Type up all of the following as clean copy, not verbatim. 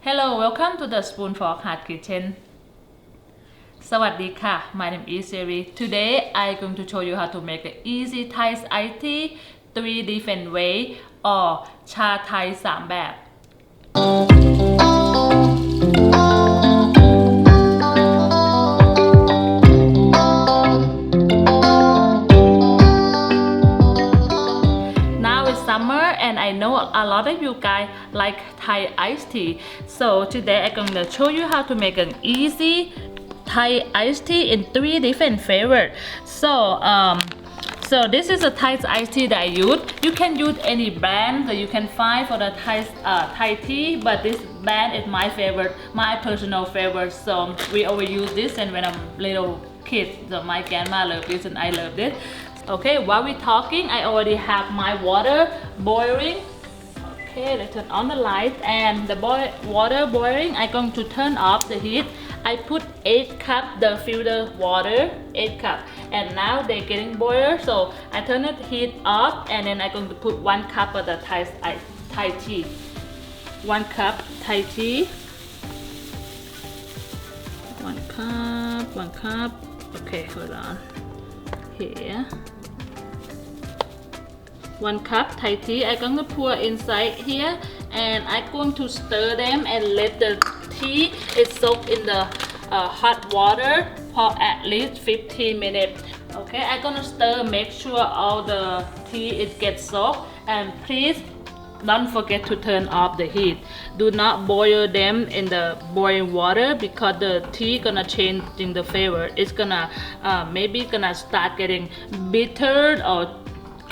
Hello, welcome to the Spoon for Heart Kitchen. สวัสดีค่ะ My name is Siri. Today I'm going to show you how to make an easy Thai iced tea 3 different way or ชาไทย3 แบบ Now it's summer and I know a lot of you guys like Thai iced tea. So today I'm going to show you how to make an easy Thai iced tea in 3 different flavors. So this is a Thai iced tea that I use. You can use any brand that you can find for the Thai tea, but this brand is my favorite, my personal favorite. So we always use this, and when I'm little kid, so my grandma loved this and I love this. Okay, while we're talking, I already have my water boiling. Okay, let's turn on the light, and the water boiling, I'm going to turn off the heat. I put 8 cups the filter water, 8 cups, and now they're getting boiled. So I turn the heat off, and then I'm going to put 1 cup of the Thai tea. 1 cup Thai tea. 1 cup. Okay, hold on. Here. 1 cup Thai tea. I'm going to pour inside here, and I'm going to stir them and let the tea is soaked in the hot water for at least 15 minutes. Okay, I'm gonna stir, make sure all the tea it gets soaked, and please don't forget to turn off the heat. Do not boil them in the boiling water because the tea gonna change in the flavor. It's gonna maybe gonna start getting bitter or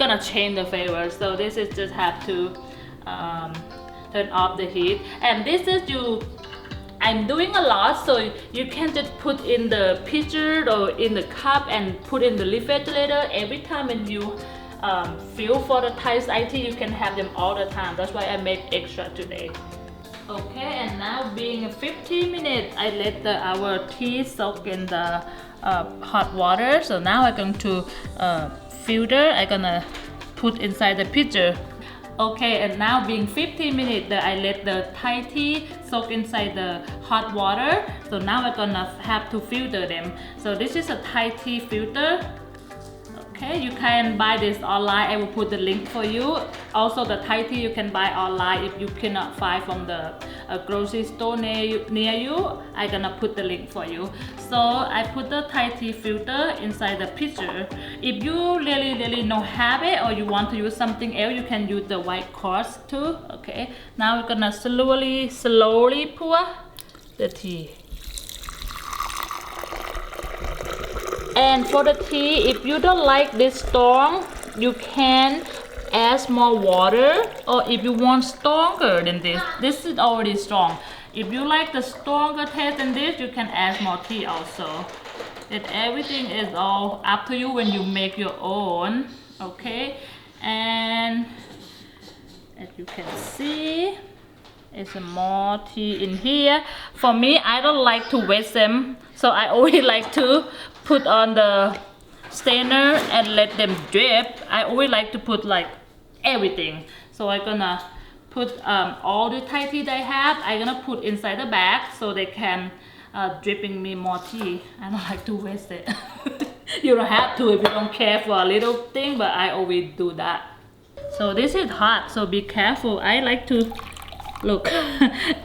gonna change the flavor. So this is just have to turn off the heat, and this is I'm doing a lot, so you can just put in the pitcher or in the cup and put in the refrigerator. Every time when you feel for the Thai iced tea, you can have them all the time. That's why I make extra today. Okay, and now being 15 minutes, I let our tea soak in the hot water. So now I'm going to filter. I'm gonna put inside the pitcher. Okay, and now being 15 minutes that I let the Thai tea soak inside the hot water. So now I'm gonna have to filter them. So this is a Thai tea filter. Okay, you can buy this online. I will put the link for you. Also, the Thai tea you can buy online if you cannot find from the grocery store near you. I'm gonna put the link for you. So I put the Thai tea filter inside the pitcher. If you really no have it or you want to use something else, you can use the white quartz too. Okay, now we're gonna slowly pour the tea. And for the tea, if you don't like this strong, you can add more water, or if you want stronger than this is already strong. If you like the stronger taste than this, you can add more tea also. And everything is all up to you when you make your own. Okay, and as you can see, it's more tea in here. For me, I don't like to waste them, so I always like to put on the strainer and let them drip. I always like to put like everything. So I'm gonna put all the Thai tea that I have. I'm gonna put inside the bag so they can dripping me more tea. I don't like to waste it. You don't have to if you don't care for a little thing, but I always do that. So this is hot, so be careful. I like to look.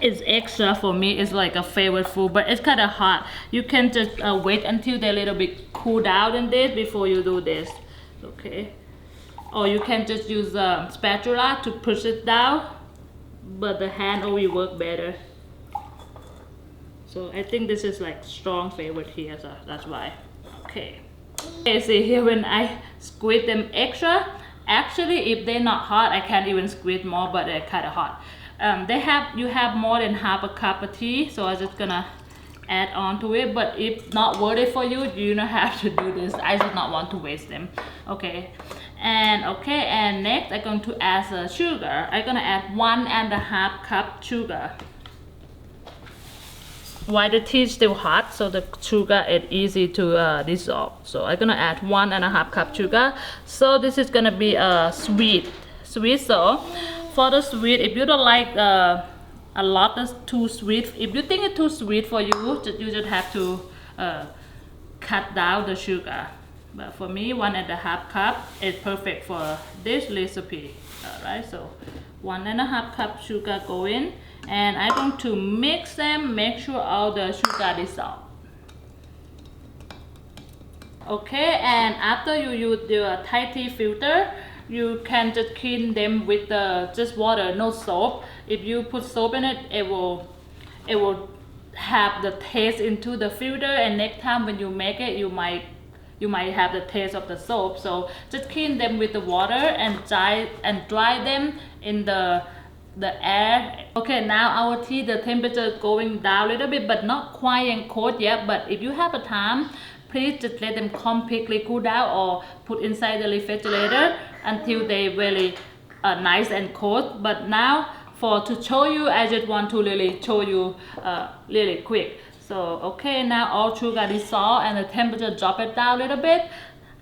It's extra for me. It's like a favorite food, but it's kind of hot. You can just wait until they're a little bit cool down in this before you do this. Okay, or you can just use a spatula to push it down, but the hand always work better. So I think this is like strong favorite here, so that's why. Okay, see here when I squeeze them extra, actually if they're not hot I can't even squeeze more, but they're kind of hot. You have more than half a cup of tea, so I'm just gonna add on to it. But if not worth it for you, you don't have to do this. I just not want to waste them. Okay, and next I'm going to add sugar. I'm gonna add 1.5 cup sugar. While the tea is still hot, so the sugar is easy to dissolve. So I'm gonna add 1.5 cup sugar. So this is gonna be sweet. So for the sweet, if you don't like a lot is too sweet. If you think it's too sweet for you, you just have to cut down the sugar. But for me, 1.5 cup is perfect for this recipe. Alright, so 1.5 cup sugar go in, and I'm going to mix them, make sure all the sugar dissolve. Okay, and after you use your Thai tea filter, you can just clean them with just water, no soap. If you put soap in it, it will have the taste into the filter, and next time when you make it, you might have the taste of the soap. So just clean them with the water and dry them in the air. Okay, now our tea, the temperature going down a little bit, but not quite cold yet. But if you have a time, please just let them completely cool down or put inside the refrigerator until they really nice and cold. But now to show you, I just want to really show you really quick. So okay, now all sugar dissolved and the temperature drop it down a little bit.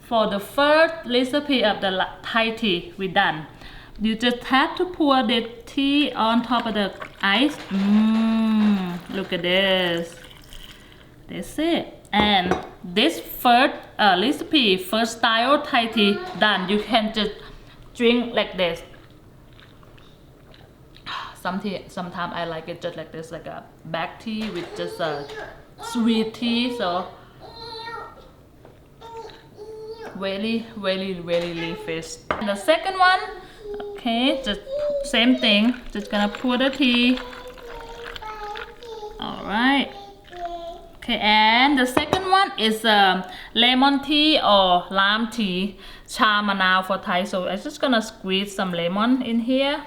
For the first recipe of the Thai tea, we done. You just have to pour the tea on top of the ice. Look at this. That's it. And this first recipe, first style Thai tea done. You can just drink like this. Sometimes I like it just like this, like a black tea with just a sweet tea. So really refresh. And the second one, okay, just same thing. Just gonna pour the tea. All right. Okay, and the second one is lemon tea or lime tea, cha manao for Thai. So I'm just gonna squeeze some lemon in here.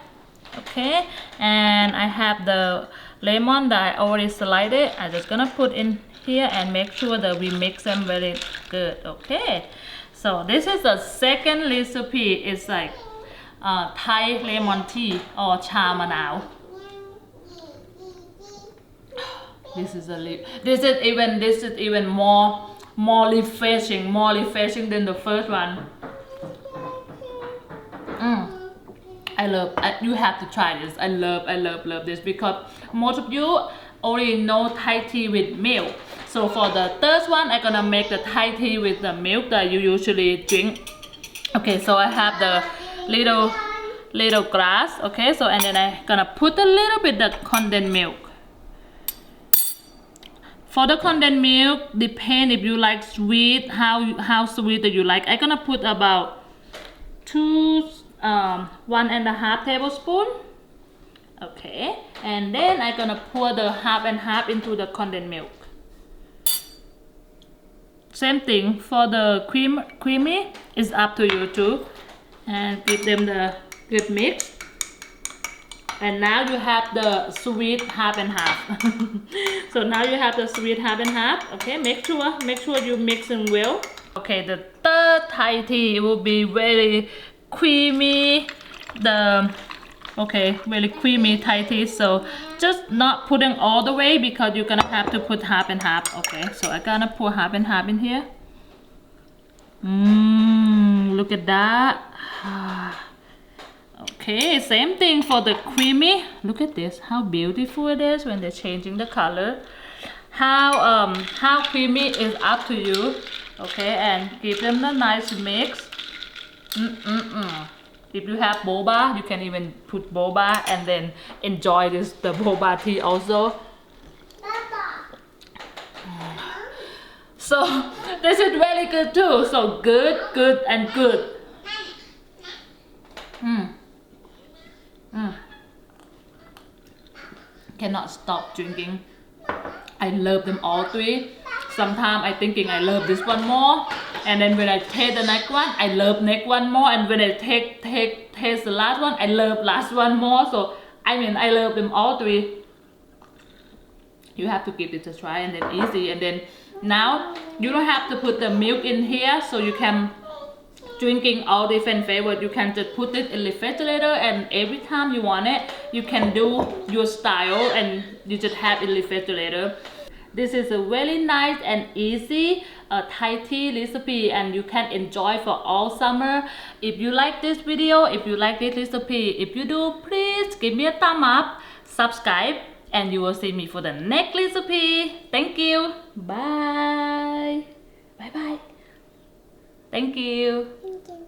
Okay, and I have the lemon that I already sliced it. I'm just gonna put in here and make sure that we mix them very good. Okay, so this is the second recipe. It's like Thai lemon tea or cha manao. This is even more refreshing than the first one. You have to try this. I love this because most of you already know Thai tea with milk. So for the third one, I'm gonna make the Thai tea with the milk that you usually drink. Okay, so I have the little glass. Okay, so and then I'm gonna put a little bit of condensed milk. For the condensed milk, depend if you like sweet, how sweet that you like. I'm gonna put about 1.5 tablespoon. Okay, and then I'm gonna pour the half and half into the condensed milk. Same thing for the creamy, it's up to you too. And give them the good mix. And now you have the sweet half and half. So now you have the sweet half and half. Okay, make sure you mix them well. Okay, the third Thai tea will be very creamy. Really creamy Thai tea. So just not putting all the way because you're gonna have to put half and half. Okay, so I'm gonna pour half and half in here. Look at that. Okay, same thing for the creamy. Look at this, how beautiful it is when they're changing the color. How creamy is up to you. Okay, and give them a nice mix. If you have boba, you can even put boba and then enjoy the boba tea also. So this is really good too. So good and good. Cannot stop drinking. I love them all three. Sometimes I thinking I love this one more, and then when I taste the next one, I love next one more, and when I taste the last one, I love last one more. So I love them all three. You have to give it a try, and then easy. And then now you don't have to put the milk in here, so you can drinking all different flavors. You can just put it in the refrigerator, and every time you want it, you can do your style and you just have it in the refrigerator. This is a really nice and easy Thai tea recipe, and you can enjoy for all summer. If you like this video, if you like this recipe, if you do, please give me a thumb up, subscribe, and you will see me for the next recipe. Thank you. Bye. Bye bye. Thank you. Thank you.